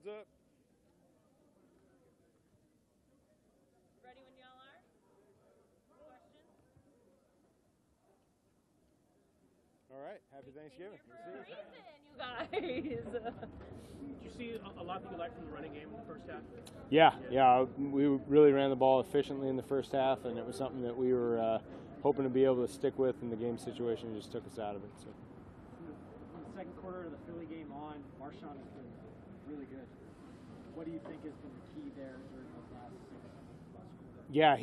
Heads up. Ready when y'all are? Questions? All right. Happy Thanksgiving. You guys. Did you see a lot that you liked from the running game in the first half? Yeah. We really ran the ball efficiently in the first half, and it was something that we were hoping to be able to stick with, and the game situation just took us out of it. So. From the second quarter of the Philly game on, Marshawn has been really good. What do you think has been the key there during those last 6 quarters? Yeah,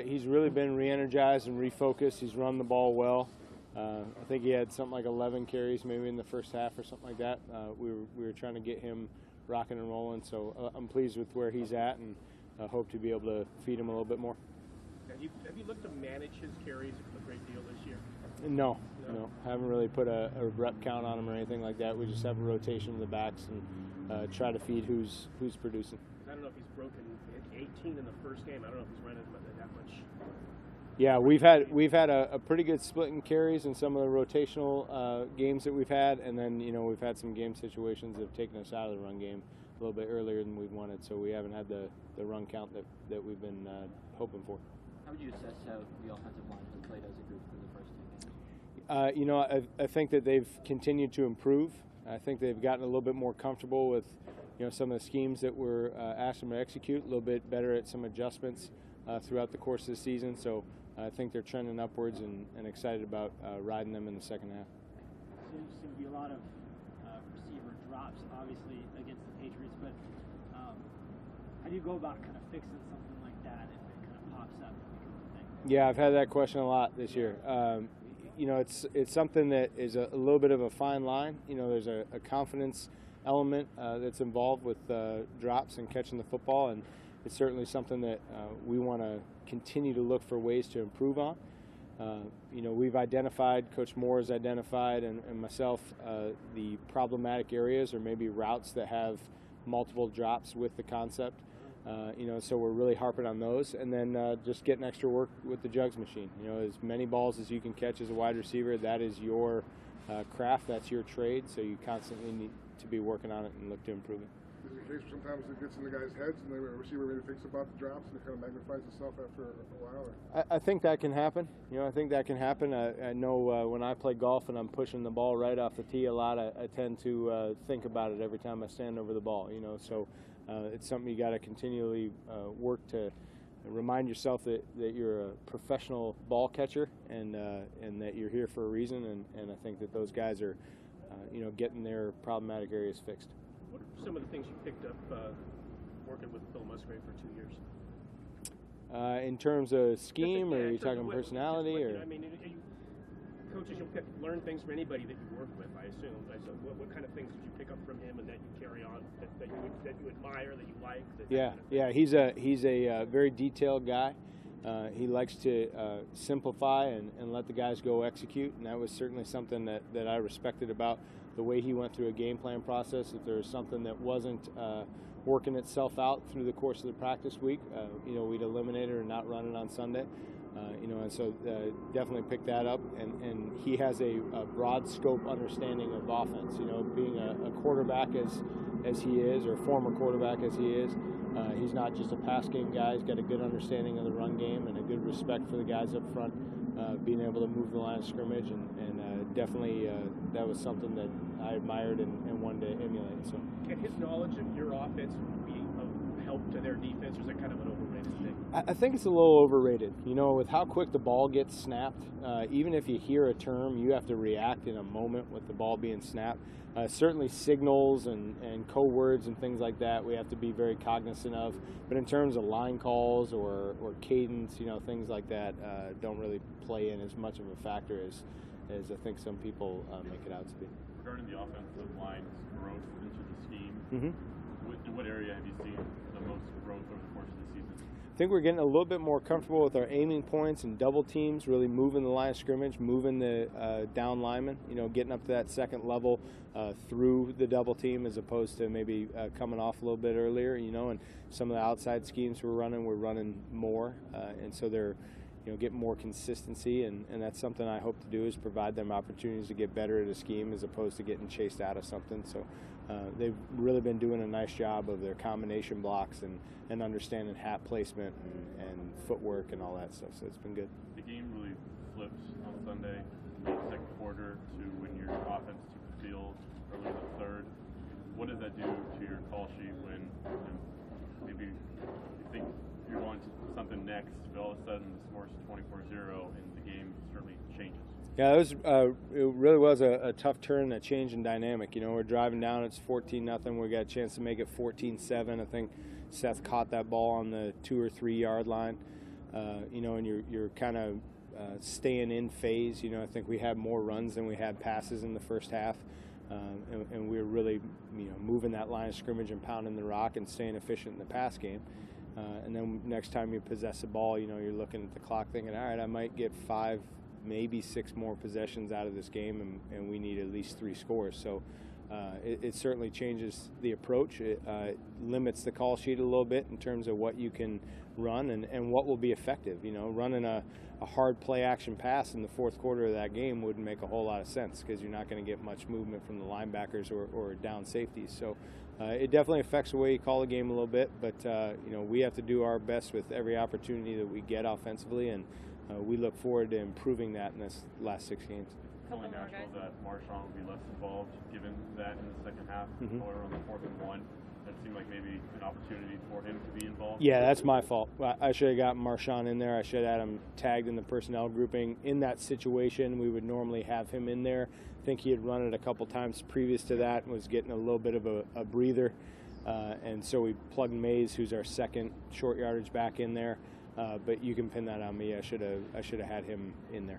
he's really been re-energized and refocused. He's run the ball well. I think he had something like 11 carries maybe in the first half or something like that. We were trying to get him rocking and rolling, so I'm pleased with where he's at, and hope to be able to feed him a little bit more. Have you looked to manage his carries a great deal this year? No. Haven't really put a rep count on him or anything like that. We just have a rotation of the backs and try to feed who's producing. I don't know if he's broken 18 in the first game. I don't know if he's running that much. Yeah, we've had a pretty good split in carries in some of the rotational games that we've had, and then we've had some game situations that have taken us out of the run game a little bit earlier than we've wanted. So we haven't had the run count that we've been hoping for. How would you assess how the offensive line has played as a group for the first 2 games? I think that they've continued to improve. I think they've gotten a little bit more comfortable with some of the schemes that we're asked them to execute, a little bit better at some adjustments throughout the course of the season. So I think they're trending upwards and excited about riding them in the second half. So there seem to be a lot of receiver drops, obviously, against the Patriots, but how do you go about kind of fixing something like that if it kind of pops up? Yeah, I've had that question a lot this year. It's something that is a little bit of a fine line. There's a confidence element that's involved with drops and catching the football, and it's certainly something that we want to continue to look for ways to improve on. We've identified, Coach Moore has identified, and myself, the problematic areas or maybe routes that have multiple drops with the concept. So we're really harping on those, and then just getting extra work with the jugs machine. As many balls as you can catch as a wide receiver, that is your craft, that's your trade, so you constantly need to be working on it and look to improve it. Is it the case where sometimes it gets in the guys' heads and the receiver maybe thinks about the drops and it kind of magnifies itself after a while? I think that can happen. I think that can happen. I know when I play golf and I'm pushing the ball right off the tee a lot, I tend to think about it every time I stand over the ball. So it's something you got to continually work to remind yourself that you're a professional ball catcher and that you're here for a reason. And I think that those guys are, getting their problematic areas fixed. What are some of the things you picked up working with Bill Musgrave for 2 years? In terms of scheme, or are you talking personality? Coaches, you'll learn things from anybody that you work with, I assume. What kind of things did you pick up from him and that you carry on, that you admire, that you like? He's a very detailed guy. He likes to simplify and let the guys go execute, and that was certainly something that I respected about the way he went through a game plan process. If there was something that wasn't working itself out through the course of the practice week, we'd eliminate it or not run it on Sunday. And so definitely pick that up. And he has a broad scope understanding of offense. Being a quarterback as he is, or former quarterback as he is, he's not just a pass game guy. He's got a good understanding of the run game and a good respect for the guys up front, being able to move the line of scrimmage, and definitely that was something that I admired and wanted to emulate. So, can his knowledge of your offense be of help to their defense, or is it kind of an overrated thing? I think it's a little overrated. With how quick the ball gets snapped, even if you hear a term, you have to react in a moment with the ball being snapped. Certainly signals and code words and things like that we have to be very cognizant of. But in terms of line calls or cadence, things like that don't really play in as much of a factor as I think some people make it out to be. Regarding the offensive line's growth into the scheme, Mm-hmm. in what area have you seen the most growth over the course of the season? I think we're getting a little bit more comfortable with our aiming points and double teams, really moving the line of scrimmage, moving the down linemen, getting up to that second level through the double team as opposed to maybe coming off a little bit earlier, and some of the outside schemes we're running more, and so they're get more consistency, and that's something I hope to do, is provide them opportunities to get better at a scheme as opposed to getting chased out of something. So they've really been doing a nice job of their combination blocks and understanding hat placement and footwork and all that stuff. So it's been good. The game really flipped on Sunday, late second quarter, to when your offense took the field early in the third. What does that do to your call sheet when maybe you think you're going to something next, but all of a sudden the score's 24-0 and the game certainly changes? Yeah, it really was a tough turn, a change in dynamic. You know, we're driving down, it's 14-0. We got a chance to make it 14-7. I think Seth caught that ball on the 2 or 3 yard line. You know, and you're kind of staying in phase. You know, I think we had more runs than we had passes in the first half, and we were really, you know, moving that line of scrimmage and pounding the rock and staying efficient in the pass game. And then next time you possess the ball, you know, you're looking at the clock thinking, all right, I might get 5, maybe 6 more possessions out of this game, and we need at least 3 scores. So it certainly changes the approach. It limits the call sheet a little bit in terms of what you can run and what will be effective. You know, running a hard play action pass in the fourth quarter of that game wouldn't make a whole lot of sense because you're not going to get much movement from the linebackers or down safeties. So it definitely affects the way you call the game a little bit, but you know, we have to do our best with every opportunity that we get offensively, and we look forward to improving that in this last 6 games. It's only natural that Marshawn will be less involved given that in the second half, or on the 4th and 1. That seemed like maybe an opportunity for him to be involved. Yeah, that's my fault. I should have gotten Marshawn in there. I should have had him tagged in the personnel grouping. In that situation, we would normally have him in there. I think he had run it a couple times previous to that and was getting a little bit of a breather. And so we plugged Mays, who's our second short yardage back, in there. But you can pin that on me. I should have had him in there.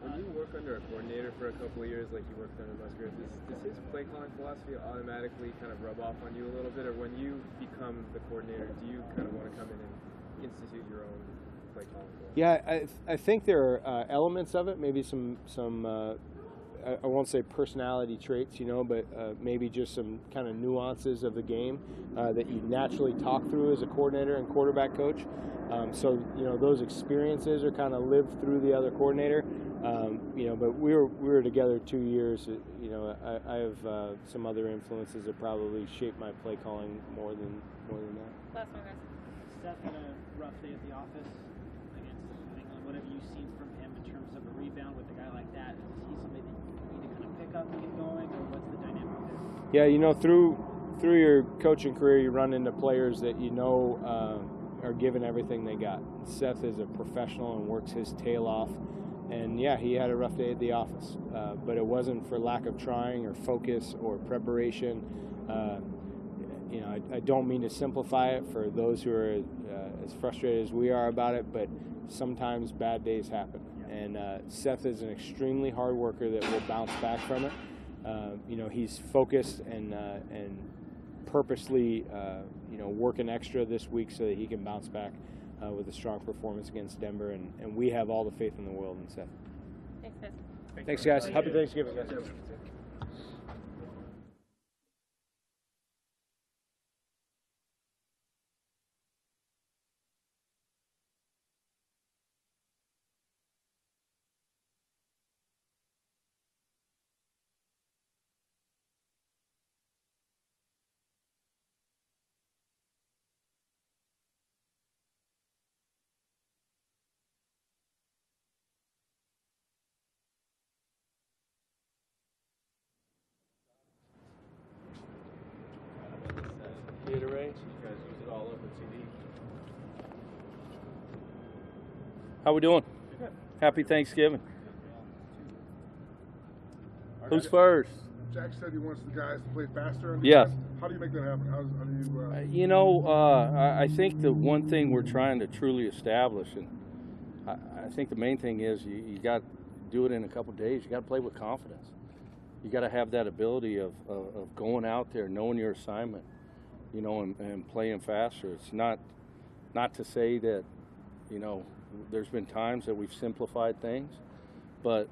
When you work under a coordinator for a couple of years, like you worked under Musgrave, does his play calling philosophy automatically kind of rub off on you a little bit, or when you become the coordinator, do you kind of want to come in and institute your own play calling philosophy? Yeah, I think there are elements of it, maybe some I won't say personality traits, you know, but maybe just some kind of nuances of the game that you naturally talk through as a coordinator and quarterback coach. So, you know, those experiences are kind of lived through the other coordinator. You know, but we were together 2 years. You know, I have some other influences that probably shape my play calling more than that. Last one, guys. Seth had a rough day at the office against New England. What have you seen from him in terms of a rebound with a guy like that? Is he somebody that you need to kind of pick up and get going, or what's the dynamic there? Yeah, you know, through your coaching career, you run into players that you know are giving everything they got. Seth is a professional and works his tail off. And yeah, he had a rough day at the office, but it wasn't for lack of trying or focus or preparation. You know, I don't mean to simplify it for those who are as frustrated as we are about it, but sometimes bad days happen. And Seth is an extremely hard worker that will bounce back from it. You know, he's focused and purposely, you know, working extra this week so that he can bounce back with a strong performance against Denver, and we have all the faith in the world in Seth. Thanks, guys. Thanks, guys. Happy Thanksgiving, guys. Reiterate, you guys use it all over TV. How we doing? Happy Thanksgiving. Who's first? Jack said he wants the guys to play faster. Yes. How do you make that happen? How do you? You know, I think the one thing we're trying to truly establish, and I think the main thing is you got to do it in a couple of days. You got to play with confidence. You got to have that ability of going out there, knowing your assignment, you know, and playing faster. It's not to say that, you know, there's been times that we've simplified things, but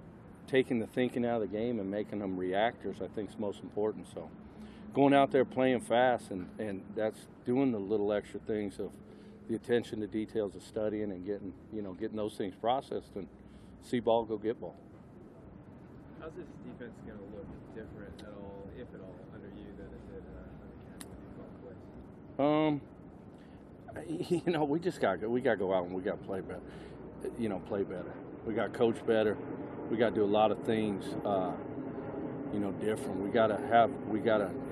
taking the thinking out of the game and making them reactors, I think, is most important. So going out there playing fast, and that's doing the little extra things of the attention to details of studying and getting those things processed and see ball, go get ball. How's this defense going to look different at all, if at all, under you than it did You know, we got to go out and we got to play better. You know, play better. We got to coach better. We got to do a lot of things, you know, different. We got to,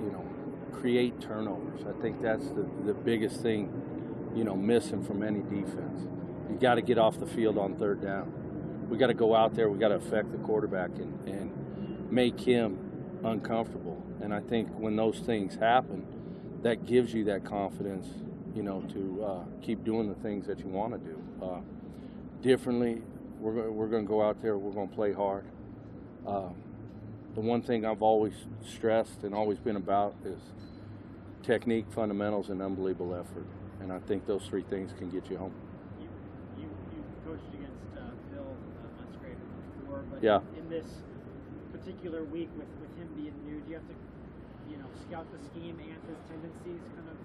you know, create turnovers. I think that's the biggest thing, you know, missing from any defense. You got to get off the field on third down. We got to go out there. We got to affect the quarterback and make him uncomfortable. And I think when those things happen, that gives you that confidence, you know, to keep doing the things that you want to do. Differently, we're going to go out there. We're going to play hard. The one thing I've always stressed and always been about is technique, fundamentals, and unbelievable effort. And I think those three things can get you home. You coached against Phil Musgrave before, but yeah. in this particular week with him being new, do you have to, you know, scout the scheme and his tendencies kind of at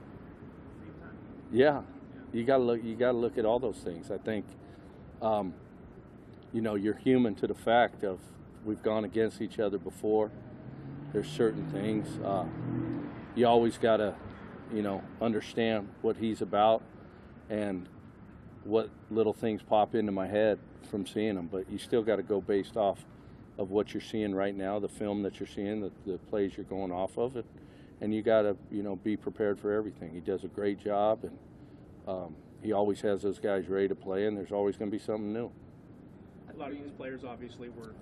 the same time? Yeah. You got to look at all those things. I think, you know, you're human to the fact of we've gone against each other before. There's certain things you always got to, you know, understand what he's about and what little things pop into my head from seeing him. But you still got to go based off of what you're seeing right now, the film that you're seeing, the plays you're going off of it, and you got to, you know, be prepared for everything. He does a great job, and he always has those guys ready to play, and there's always going to be something new. A lot of these players obviously were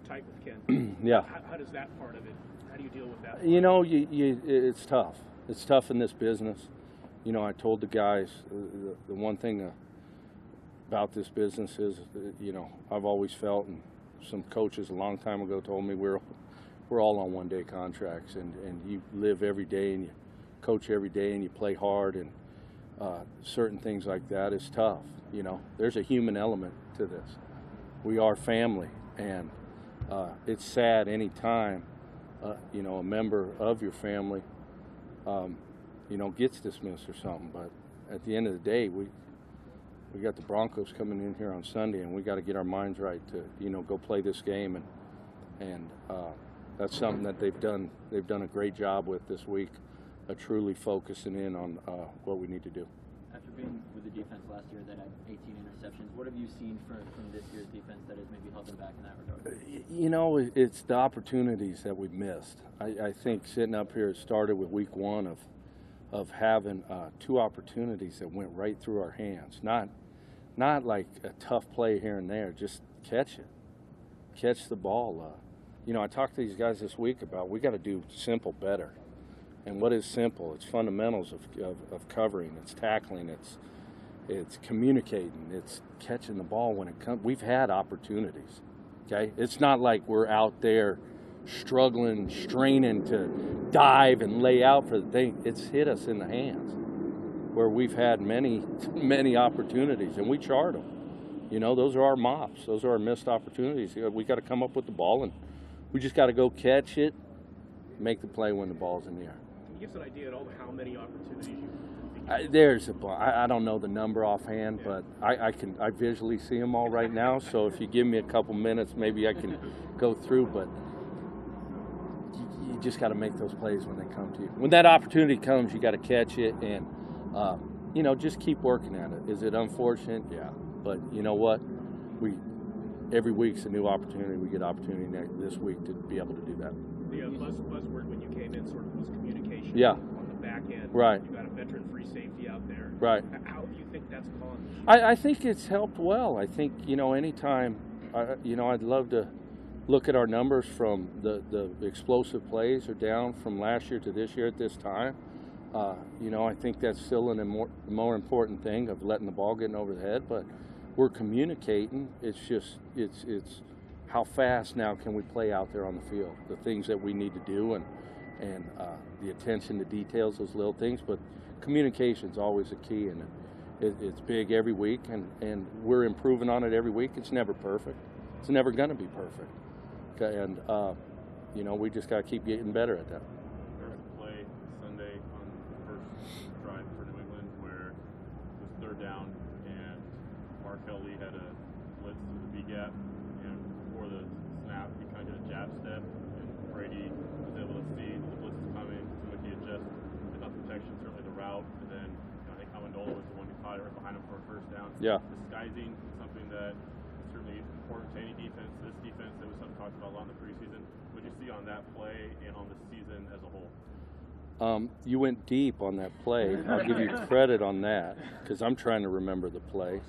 tight with Ken. Yeah. How does that part of it? How do you deal with that? You know, it's tough. It's tough in this business. You know, I told the guys the one thing about this business is, you know, I've always felt, and some coaches a long time ago told me we're all on one-day contracts, and you live every day and you coach every day and you play hard, and certain things like that is tough. You know, there's a human element to this. We are family, and it's sad any time you know, a member of your family you know, gets dismissed or something. But at the end of the day, we got the Broncos coming in here on Sunday, and we got to get our minds right to, you know, go play this game, and that's something that they've done a great job with this week, truly focusing in on what we need to do. After being with the defense last year that had 18 interceptions, what have you seen from this year's defense that has maybe held them back in that regard? You know, it's the opportunities that we've missed. I think sitting up here, it started with week one of having two opportunities that went right through our hands. Not like a tough play here and there, just catch it. Catch the ball. You know, I talked to these guys this week about we got to do simple better. And what is simple? It's fundamentals of covering. It's tackling. It's communicating. It's catching the ball when it comes. We've had opportunities. Okay, it's not like we're out there struggling, straining to dive and lay out for the thing. It's hit us in the hands where we've had many opportunities, and we chart them. You know, those are our mops. Those are our missed opportunities. We got to come up with the ball, and we just got to go catch it, make the play when the ball's in the air. Can you give us an idea at all how many opportunities you? I don't know the number offhand, but I visually see them all right now. So if you give me a couple minutes, maybe I can go through. But you just got to make those plays when they come to you. When that opportunity comes, you got to catch it, and you know, just keep working at it. Is it unfortunate? Yeah, but you know what? Every week's a new opportunity. We get opportunity this week to be able to do that. The buzzword when you came in sort of was communication. Yeah. On the back end. Right. You got a veteran-free safety out there. Right. How do you think that's gone? I think it's helped well. I think, you know, anytime, you know, I'd love to look at our numbers from the explosive plays are down from last year to this year at this time. You know, I think that's still a more important thing of letting the ball get over the head, but we're communicating. It's just, it's how fast now can we play out there on the field, the things that we need to do, and the attention to details, those little things. But communication's always a key, and it's big every week, and we're improving on it every week. It's never perfect. It's never going to be perfect. Okay, and you know, we just got to keep getting better at that. There was a play Sunday on the first drive for New England where it was third down, and Mark Kelly had a blitz to the B gap, and before the snap, he kind of did a jab step, and Brady was able to see the blitz is coming, so he adjusted, did not protect protection, certainly the route, and then I think Amendola was the one who caught it right behind him for a first down. Yeah. Disguising is something that is certainly important to any defense. This defense, that was something talked about a lot in the preseason. What did you see on that play and on the season as a whole? You went deep on that play. I'll give you credit on that because I'm trying to remember the play.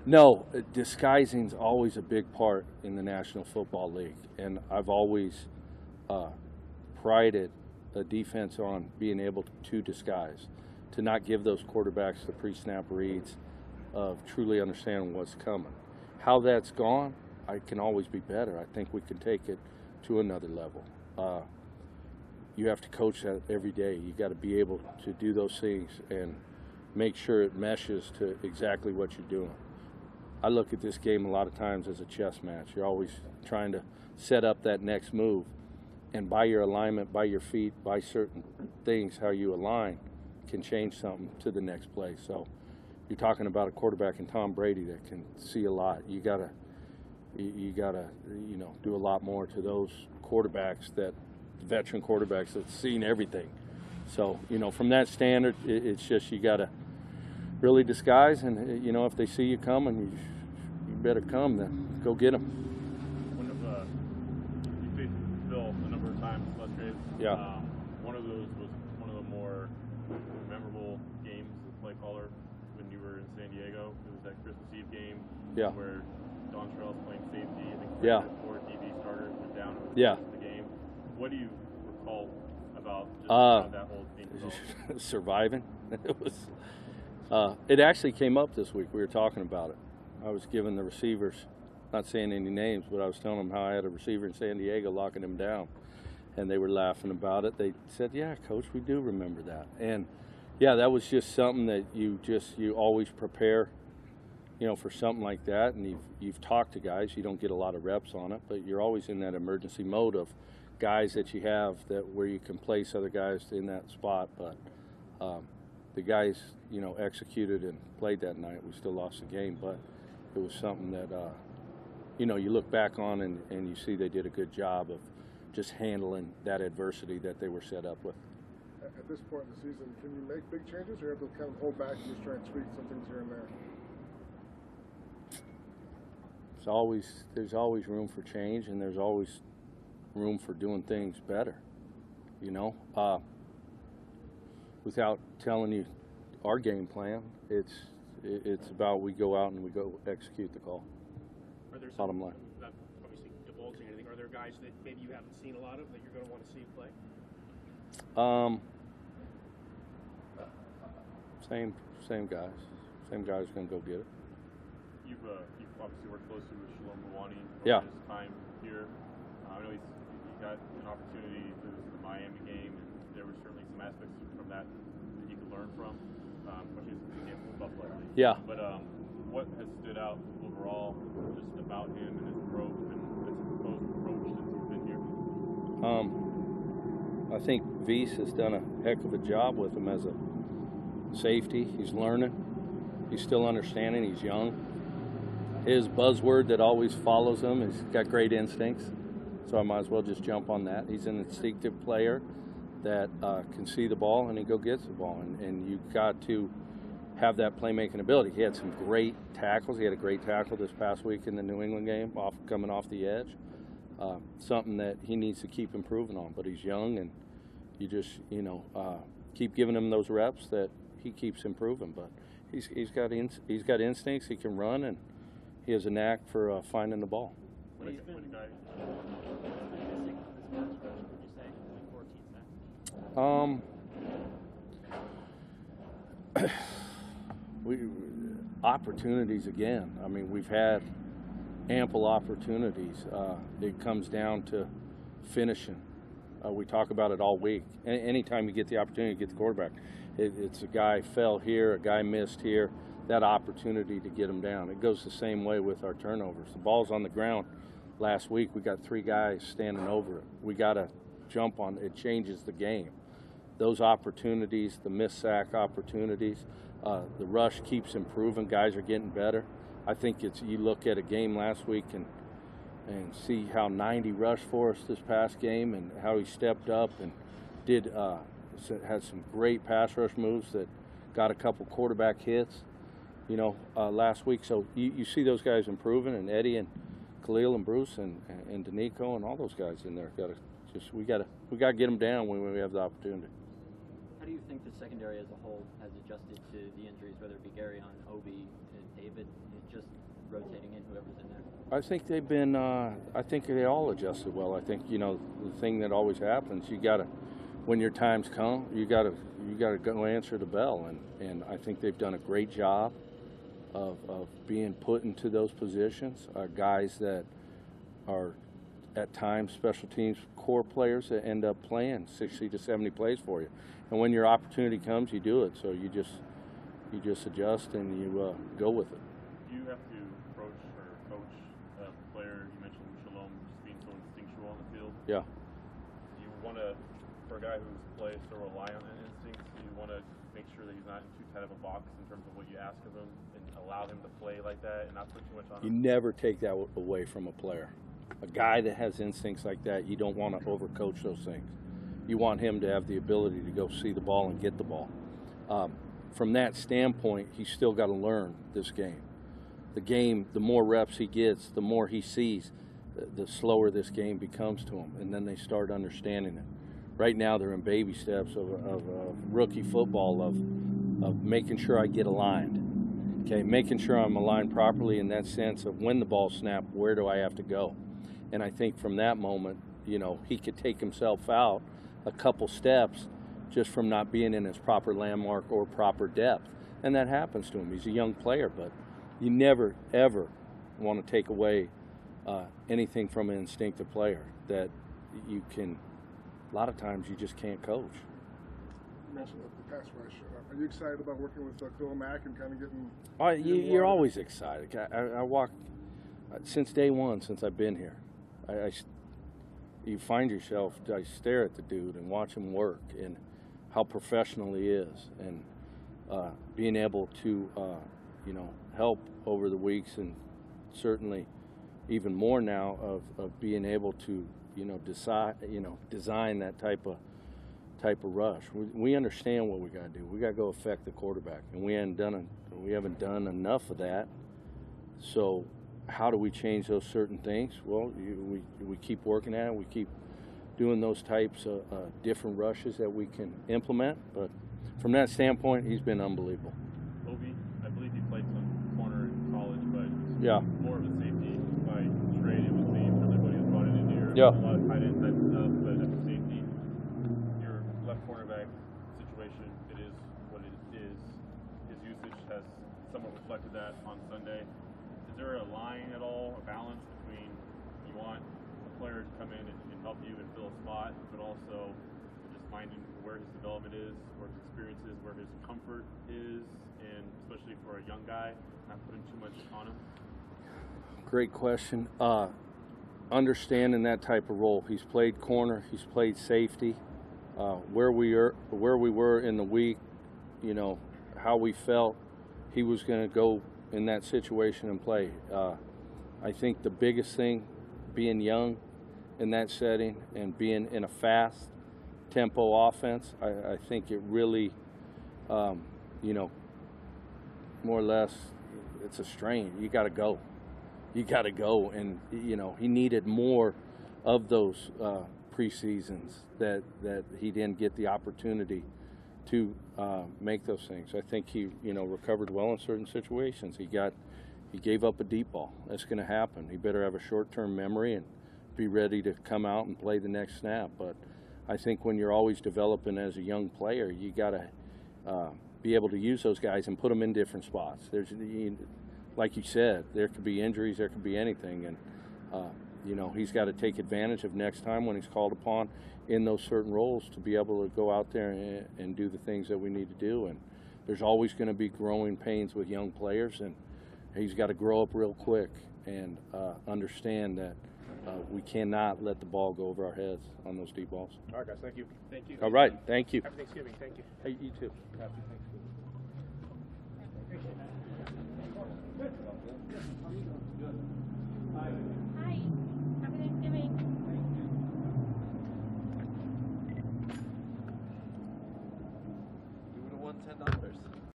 No, disguising's always a big part in the National Football League, and I've always prided a defense on being able to disguise, to not give those quarterbacks the pre-snap reads of truly understanding what's coming. How that's gone, I can always be better. I think we can take it to another level. You have to coach that every day. You got to be able to do those things and make sure it meshes to exactly what you're doing. I look at this game a lot of times as a chess match. You're always trying to set up that next move, and by your alignment, by your feet, by certain things, how you align can change something to the next play. So you're talking about a quarterback in Tom Brady that can see a lot. You gotta do a lot more to those quarterbacks, that veteran quarterbacks that's seen everything. So from that standard, it's just you gotta really disguise, and if they see you coming, you better come. Then go get them. You faced Phil a number of times, frustrated. Yeah. One of those was one of the more memorable games as a play caller when you were in San Diego. It was that Christmas Eve game where Don Trell's playing safety. I think before DB starter went down at the end of the game. What do you recall about just how that whole thing was? Surviving. It was. It actually came up this week. We were talking about it. I was giving the receivers, not saying any names, but I was telling them how I had a receiver in San Diego locking him down, and they were laughing about it. They said, "Yeah, Coach, we do remember that." And yeah, that was just something that you always prepare, for something like that. And you've talked to guys. You don't get a lot of reps on it, but you're always in that emergency mode of guys that you have where you can place other guys in that spot. But the guys, executed and played that night. We still lost the game, but it was something that, you look back on and you see they did a good job of just handling that adversity that they were set up with. At this point in the season, can you make big changes, or you have to kind of hold back and just try and tweak some things here and there? There's always room for change, and there's always room for doing things better, without telling you our game plan. It's about we go out and we go execute the call. Are there bottom line? Not obviously divulging anything. Are there guys that maybe you haven't seen a lot of that you're going to want to see play? Same guys. Same guys going to go get it. You've obviously worked closely with Shalom Luani Yeah. his time here. I know he got an opportunity to visit the Miami game, and there were certainly some aspects from that he could learn from, especially as he came from Buffalo. Yeah. But what has stood out overall just about him and his growth and his proposed approach since he's been here? I think Vease has done a heck of a job with him as a safety. He's learning. He's still understanding. He's young. His buzzword that always follows him is he's got great instincts. So I might as well just jump on that. He's an instinctive player that can see the ball and he go gets the ball. And you've got to have that playmaking ability. He had some great tackles. He had a great tackle this past week in the New England game, coming off the edge. Something that he needs to keep improving on. But he's young, and you just keep giving him those reps that he keeps improving. But he's got instincts. He can run, and he has a knack for finding the ball. What he's been missing on this match, would you say, like 14 sacks? Opportunities again. I mean, we've had ample opportunities. It comes down to finishing. We talk about it all week. Anytime you get the opportunity to get the quarterback, it's a guy fell here, a guy missed here, that opportunity to get him down. It goes the same way with our turnovers. The ball's on the ground. Last week we got 3 guys standing over it. We got to jump on it. It changes the game. Those opportunities, the missed sack opportunities, the rush keeps improving. Guys are getting better. I think you look at a game last week and see how 90 rushed for us this past game and how he stepped up and did has some great pass rush moves that got a couple quarterback hits, last week. So you see those guys improving, and Eddie and Khalil and Bruce and Danico and all those guys in there. We got to get them down when we have the opportunity. How do you think the secondary as a whole has adjusted to the injuries, whether it be Gary on Obi and David, just rotating in whoever's in there? I think they've been. I think they all adjusted well. I think the thing that always happens. You gotta, when your times come, you gotta go answer the bell, and I think they've done a great job of being put into those positions. Guys that are at times special teams core players that end up playing 60 to 70 plays for you, and when your opportunity comes, you do it. So you just adjust and you go with it. Do you have to approach or coach a player? You mentioned Shalom just being so instinctual on the field. Yeah. You want to, for a guy who's played so rely on that instinct, you want to make sure that he's not in too tight of a box in terms of what you ask of him, and allow him to play like that and not put too much on him. You never take that away from a player. A guy that has instincts like that, you don't want to overcoach those things. You want him to have the ability to go see the ball and get the ball. From that standpoint, he's still got to learn this game. The game, the more reps he gets, the more he sees, the slower this game becomes to him, and then they start understanding it. Right now, they're in baby steps of rookie football of making sure I get aligned. Okay, making sure I'm aligned properly in that sense of when the ball snapped, where do I have to go? And I think from that moment, he could take himself out a couple steps just from not being in his proper landmark or proper depth. And that happens to him. He's a young player, but you never, ever want to take away anything from an instinctive player that you can, a lot of times you just can't coach. You mentioned the pass rush. Are you excited about working with Khalil Mack and kind of getting... You're always excited. I walk, since day one, since I've been here, you find yourself, I stare at the dude and watch him work and how professional he is, and being able to, help over the weeks, and certainly even more now of being able to, design that type of rush. We understand what we got to do. We got to go affect the quarterback, and we haven't done enough of that. So how do we change those certain things? Well, we keep working at it. We keep doing those types of different rushes that we can implement. But from that standpoint, he's been unbelievable. Obi, I believe he played some corner in college, but yeah, more of a safety by trade. It was the everybody was brought in here. Yeah. A lot of tight end type stuff, but at the safety, your left cornerback situation, it is what it is. His usage has somewhat reflected that on Sunday. Is there a line at all, a balance between you want a player to come in and help you and fill a spot, but also just finding where his development is, where his experience is, where his comfort is, and especially for a young guy, not putting too much on him? Great question. Understanding that type of role. He's played corner, he's played safety. Where we were in the week, how we felt he was going to go in that situation and play. I think the biggest thing, being young in that setting and being in a fast tempo offense, I think it really, more or less, it's a strain. You got to go. You got to go. And, he needed more of those preseasons that he didn't get the opportunity to make those things. I think he, recovered well in certain situations. He gave up a deep ball. That's going to happen. He better have a short-term memory and be ready to come out and play the next snap. But I think when you're always developing as a young player, you got to be able to use those guys and put them in different spots. Like you said, there could be injuries, there could be anything, and he's got to take advantage of next time when he's called upon in those certain roles to be able to go out there and do the things that we need to do. And there's always going to be growing pains with young players, and he's got to grow up real quick and understand that we cannot let the ball go over our heads on those deep balls. All right, guys. Thank you. Thank you. All right. Thank you. Happy Thanksgiving. Thank you. Hey, you too. Happy Thanksgiving. Good. How are you doing? Good.